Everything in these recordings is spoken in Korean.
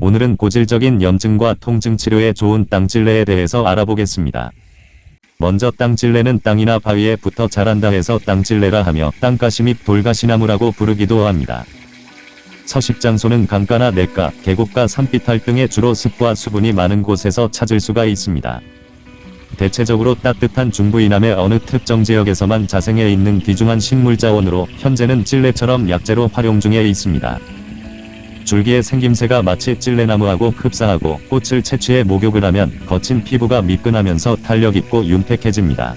오늘은 고질적인 염증과 통증 치료에 좋은 땅찔레에 대해서 알아보겠습니다. 먼저 땅찔레는 땅이나 바위에 붙어 자란다 해서 땅찔레라 하며 땅가시 및 돌가시나무라고 부르기도 합니다. 서식장소는 강가나 냇가, 계곡가, 산비탈 등의 주로 습과 수분이 많은 곳에서 찾을 수가 있습니다. 대체적으로 따뜻한 중부 이남의 어느 특정 지역에서만 자생해 있는 귀중한 식물자원으로 현재는 찔레처럼 약재로 활용 중에 있습니다. 줄기의 생김새가 마치 찔레나무하고 흡사하고 꽃을 채취해 목욕을 하면 거친 피부가 미끈하면서 탄력 있고 윤택해집니다.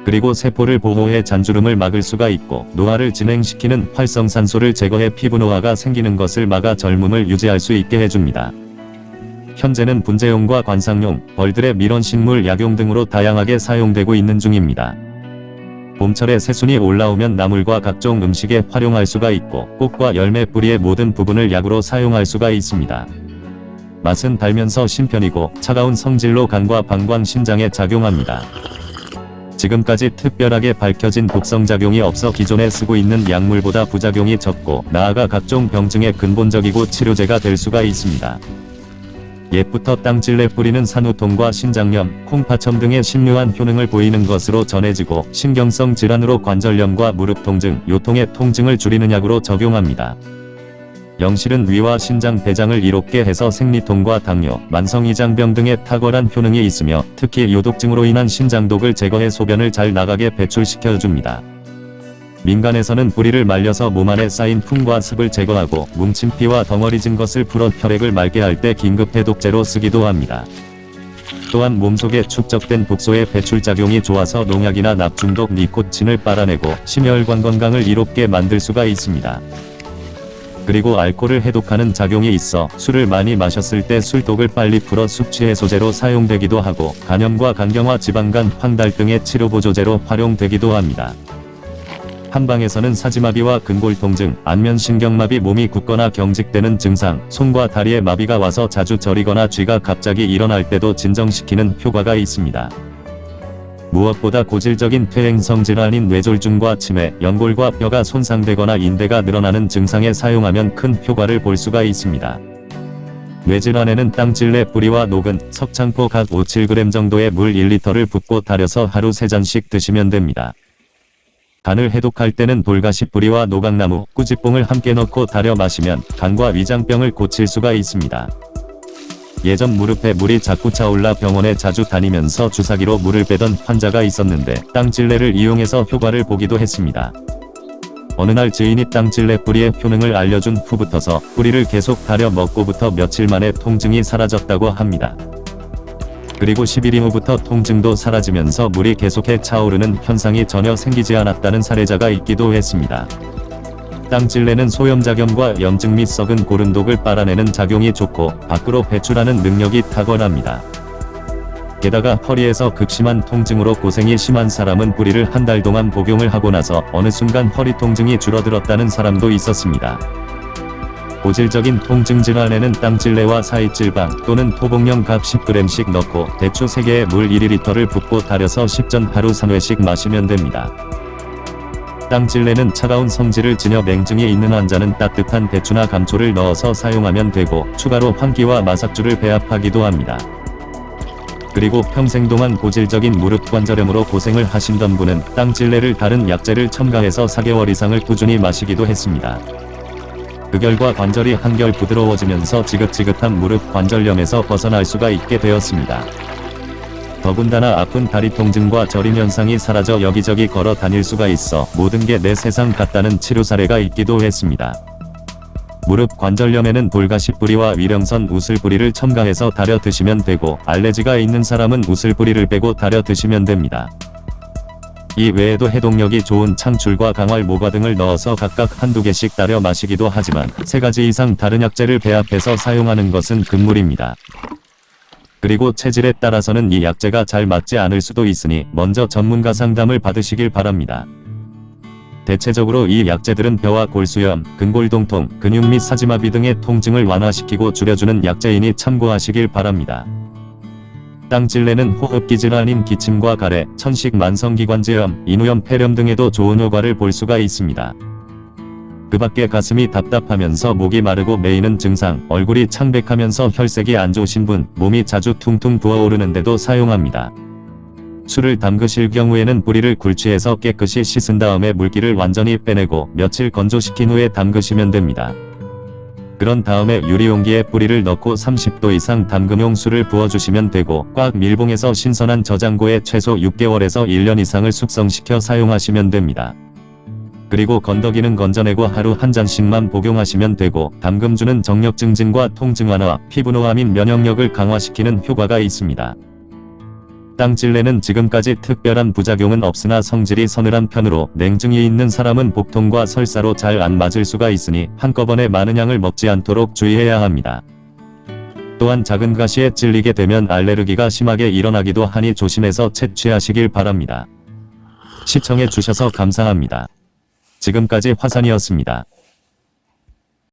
그리고 세포를 보호해 잔주름을 막을 수가 있고 노화를 진행시키는 활성산소를 제거해 피부 노화가 생기는 것을 막아 젊음을 유지할 수 있게 해줍니다. 현재는 분재용과 관상용, 벌들의 밀원식물 약용 등으로 다양하게 사용되고 있는 중입니다. 봄철에 새순이 올라오면 나물과 각종 음식에 활용할 수가 있고 꽃과 열매 뿌리의 모든 부분을 약으로 사용할 수가 있습니다. 맛은 달면서 신편이고 차가운 성질로 간과 방광 신장에 작용합니다. 지금까지 특별하게 밝혀진 독성작용이 없어 기존에 쓰고 있는 약물보다 부작용이 적고 나아가 각종 병증의 근본적이고 치료제가 될 수가 있습니다. 옛부터 땅찔레 뿌리는 산후통과 신장염, 콩파첨 등의 심묘한 효능을 보이는 것으로 전해지고 신경성 질환으로 관절염과 무릎 통증, 요통의 통증을 줄이는 약으로 적용합니다. 영실은 위와 신장, 대장을 이롭게 해서 생리통과 당뇨, 만성이장병 등의 탁월한 효능이 있으며 특히 요독증으로 인한 신장독을 제거해 소변을 잘 나가게 배출시켜줍니다. 민간에서는 뿌리를 말려서 몸 안에 쌓인 풍과 습을 제거하고 뭉친 피와 덩어리진 것을 풀어 혈액을 맑게 할 때 긴급 해독제로 쓰기도 합니다. 또한 몸속에 축적된 독소의 배출작용이 좋아서 농약이나 납중독, 니코틴을 빨아내고 심혈관 건강을 이롭게 만들 수가 있습니다. 그리고 알코올을 해독하는 작용이 있어 술을 많이 마셨을 때 술독을 빨리 풀어 숙취 해소제로 사용되기도 하고 간염과 간경화, 지방간, 황달 등의 치료보조제로 활용되기도 합니다. 한방에서는 사지마비와 근골통증, 안면신경마비, 몸이 굳거나 경직되는 증상, 손과 다리에 마비가 와서 자주 저리거나 쥐가 갑자기 일어날 때도 진정시키는 효과가 있습니다. 무엇보다 고질적인 퇴행성 질환인 뇌졸중과 치매, 연골과 뼈가 손상되거나 인대가 늘어나는 증상에 사용하면 큰 효과를 볼 수가 있습니다. 뇌질환에는 땅찔레 뿌리와 녹은 석창포 각 5-7g 정도의 물 1리터를 붓고 달여서 하루 3잔씩 드시면 됩니다. 간을 해독할 때는 돌가시 뿌리와 노각나무, 꾸지뽕을 함께 넣고 달여 마시면 간과 위장병을 고칠 수가 있습니다. 예전 무릎에 물이 자꾸 차올라 병원에 자주 다니면서 주사기로 물을 빼던 환자가 있었는데 땅찔레를 이용해서 효과를 보기도 했습니다. 어느 날 지인이 땅찔레 뿌리의 효능을 알려준 후부터서 뿌리를 계속 달여 먹고부터 며칠 만에 통증이 사라졌다고 합니다. 그리고 10일 이후부터 통증도 사라지면서 물이 계속해 차오르는 현상이 전혀 생기지 않았다는 사례자가 있기도 했습니다. 땅찔레는 소염작용과 염증 및 썩은 고름독을 빨아내는 작용이 좋고 밖으로 배출하는 능력이 탁월합니다. 게다가 허리에서 극심한 통증으로 고생이 심한 사람은 뿌리를 한 달 동안 복용을 하고 나서 어느 순간 허리 통증이 줄어들었다는 사람도 있었습니다. 고질적인 통증 질환에는 땅찔레와 사이찔방 또는 토복령 각 10g씩 넣고 대추 3개에 물 1리터를 붓고 달여서 10전 하루 3회씩 마시면 됩니다. 땅찔레는 차가운 성질을 지녀 냉증이 있는 환자는 따뜻한 대추나 감초를 넣어서 사용하면 되고 추가로 환기와 마삭주를 배합하기도 합니다. 그리고 평생 동안 고질적인 무릎 관절염으로 고생을 하신던 분은 땅찔레를 다른 약재를 첨가해서 4개월 이상을 꾸준히 마시기도 했습니다. 그 결과 관절이 한결 부드러워지면서 지긋지긋한 무릎 관절염에서 벗어날 수가 있게 되었습니다. 더군다나 아픈 다리 통증과 저림 현상이 사라져 여기저기 걸어 다닐 수가 있어 모든 게 내 세상 같다는 치료 사례가 있기도 했습니다. 무릎 관절염에는 돌가시 뿌리와 위령선 우슬 뿌리를 첨가해서 달여 드시면 되고 알레르기가 있는 사람은 우슬 뿌리를 빼고 달여 드시면 됩니다. 이 외에도 해독력이 좋은 창출과 강활, 모과 등을 넣어서 각각 한두 개씩 달여 마시기도 하지만 3가지 이상 다른 약재를 배합해서 사용하는 것은 금물입니다. 그리고 체질에 따라서는 이 약재가 잘 맞지 않을 수도 있으니 먼저 전문가 상담을 받으시길 바랍니다. 대체적으로 이 약재들은 뼈와 골수염, 근골동통, 근육 및 사지마비 등의 통증을 완화시키고 줄여주는 약재이니 참고하시길 바랍니다. 땅찔레는 호흡기 질환인 기침과 가래, 천식, 만성기관지염, 인후염, 폐렴 등에도 좋은 효과를 볼 수가 있습니다. 그 밖에 가슴이 답답하면서 목이 마르고 메이는 증상, 얼굴이 창백하면서 혈색이 안 좋으신 분, 몸이 자주 퉁퉁 부어오르는데도 사용합니다. 술을 담그실 경우에는 뿌리를 굴치해서 깨끗이 씻은 다음에 물기를 완전히 빼내고 며칠 건조시킨 후에 담그시면 됩니다. 그런 다음에 유리용기에 뿌리를 넣고 30도 이상 담금용 술을 부어주시면 되고 꽉 밀봉해서 신선한 저장고에 최소 6개월에서 1년 이상을 숙성시켜 사용하시면 됩니다. 그리고 건더기는 건져내고 하루 한 잔씩만 복용하시면 되고 담금주는 정력 증진과 통증 완화, 피부 노화 및 면역력을 강화시키는 효과가 있습니다. 땅찔레는 지금까지 특별한 부작용은 없으나 성질이 서늘한 편으로 냉증이 있는 사람은 복통과 설사로 잘 안 맞을 수가 있으니 한꺼번에 많은 양을 먹지 않도록 주의해야 합니다. 또한 작은 가시에 찔리게 되면 알레르기가 심하게 일어나기도 하니 조심해서 채취하시길 바랍니다. 시청해 주셔서 감사합니다. 지금까지 화산이었습니다.